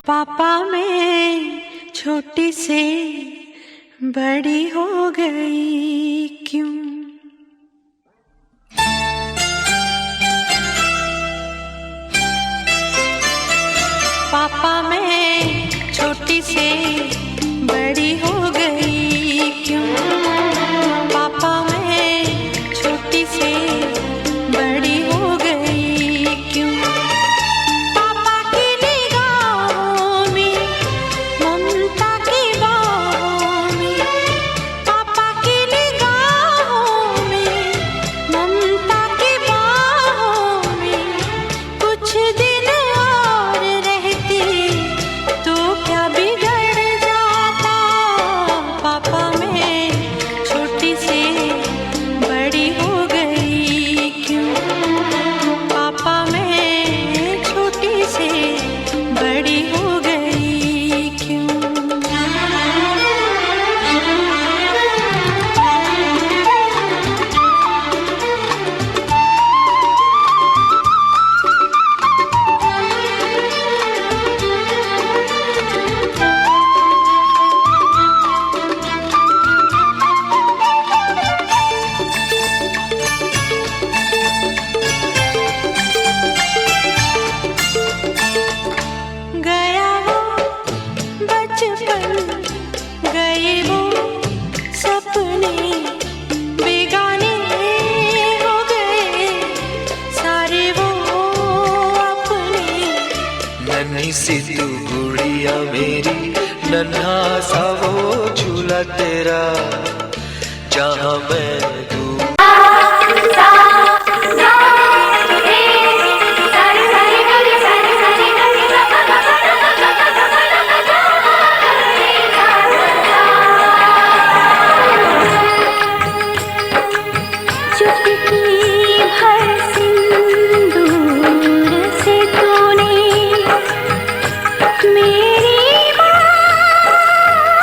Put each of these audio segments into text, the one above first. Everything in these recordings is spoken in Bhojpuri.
पापा मैं छोटी से बड़ी हो गई क्यों? पापा मैं छोटी से बड़ी हो गई क्यों? पापा मैं छोटी से बड़ी हो गई क्यों? पापा की निगाहों में ममता की बाहों में, पापा की निगाहों में ममता की बाहों में कुछ दिन और रहती तो क्या बिगड़ जाता? पापा मैं छोटी से बड़ी हो गई क्यों? पापा मैं छोटी से बड़ी हो गई क्यों? गया वो बचपन, गए वो सपने, बेगाने हो गए सारे वो अपने। नन्ही सी तू गुड़िया मेरी, नन्हा सा वो झूला तेरा, जहाँ मैं दूर चुटकी भर सिंदूर से तूने मेरी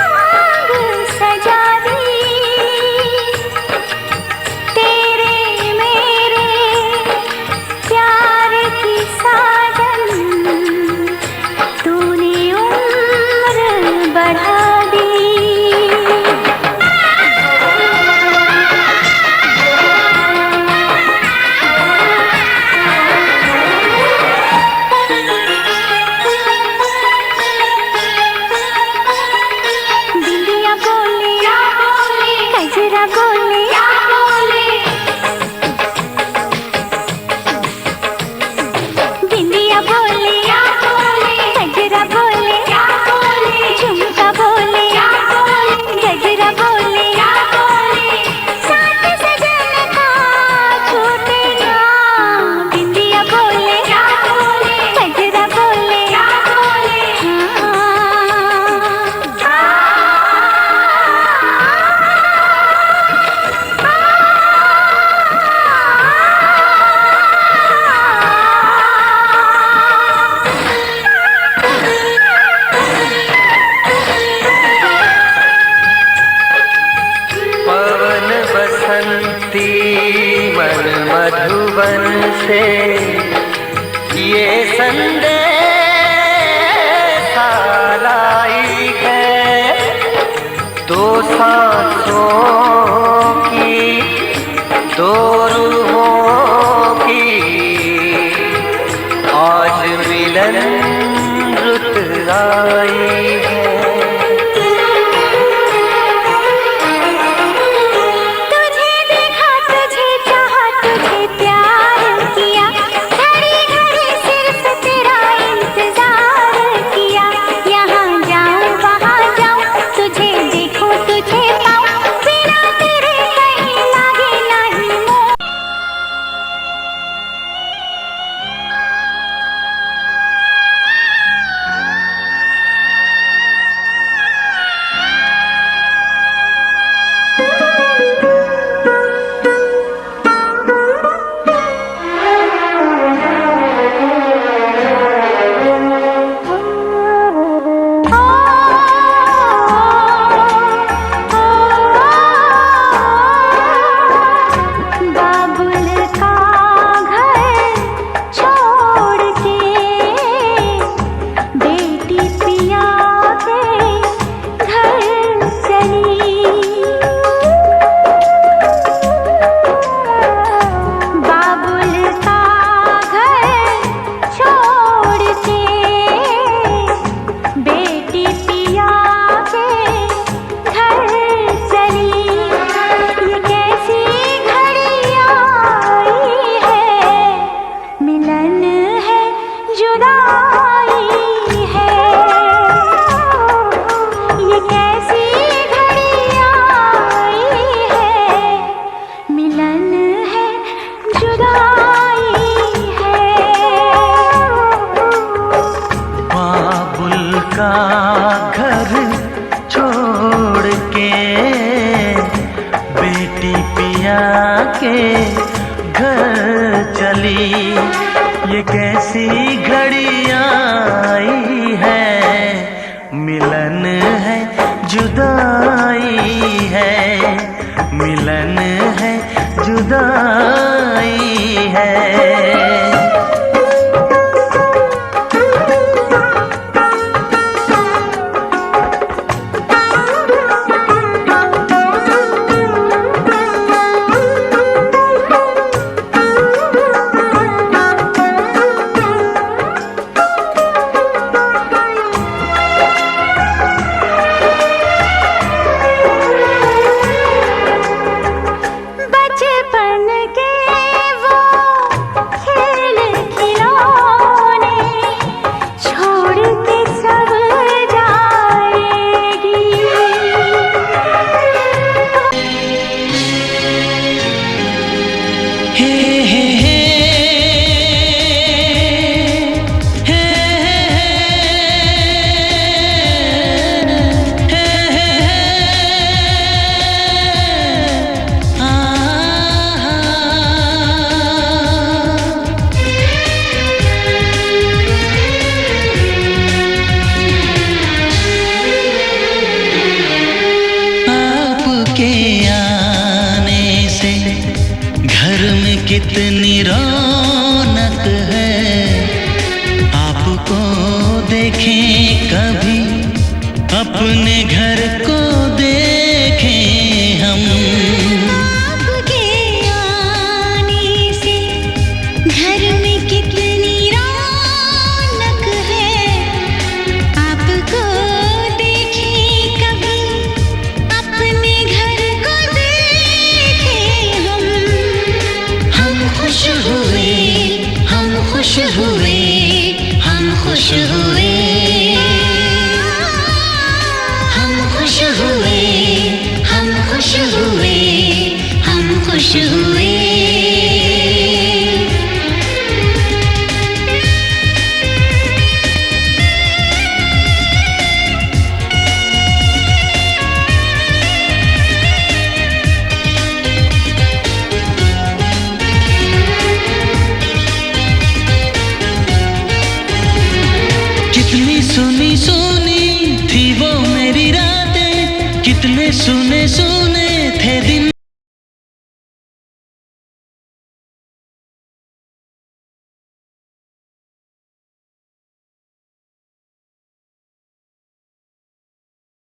मांग सजा दी। तेरे मेरे प्यार की साजन तूने उम्र बढ़ा दी। बिंदिया बोले कजरा बोले बिंदिया बोले कजरा बोले झुमका बोले गजरा बोले साथ सजन का छूटे ना। बिंदिया बोले कजरा बोले पवन बसंती मन मधुबन से ये संदेश लाई है। दो सांसों की, दो रूहों की आज मिलन रुत आई है। तुझे देखा तुझे चाहा तुझे प्यार किया, घड़ी घड़ी सिर्फ तेरा इंतजार किया। यहाँ जाऊँ वहाँ जाऊँ तुझे देखूँ तुझे पाऊँ, बिना तेरे कहीं लागे नहीं मोह। बाबुल का घर छोड़ के बेटी पिया के घर चली। ये कैसी घड़ी आई है, मिलन है जुदाई है, मिलन है जुदाई है। कितनी रौनक है, आपको देखें कभी अपने घर को देखें हम। आपके आने से घर में कितनी रौनक है, आपको देखें कभी अपने घर को देखें हम खुश हुए, हम खुश हुए, हम खुश हुए, हम खुश हुए, हम खुश हुए, हम खुश हुए। कितनी सुनी सुनी थी वो मेरी रातें, कितने सुने सुने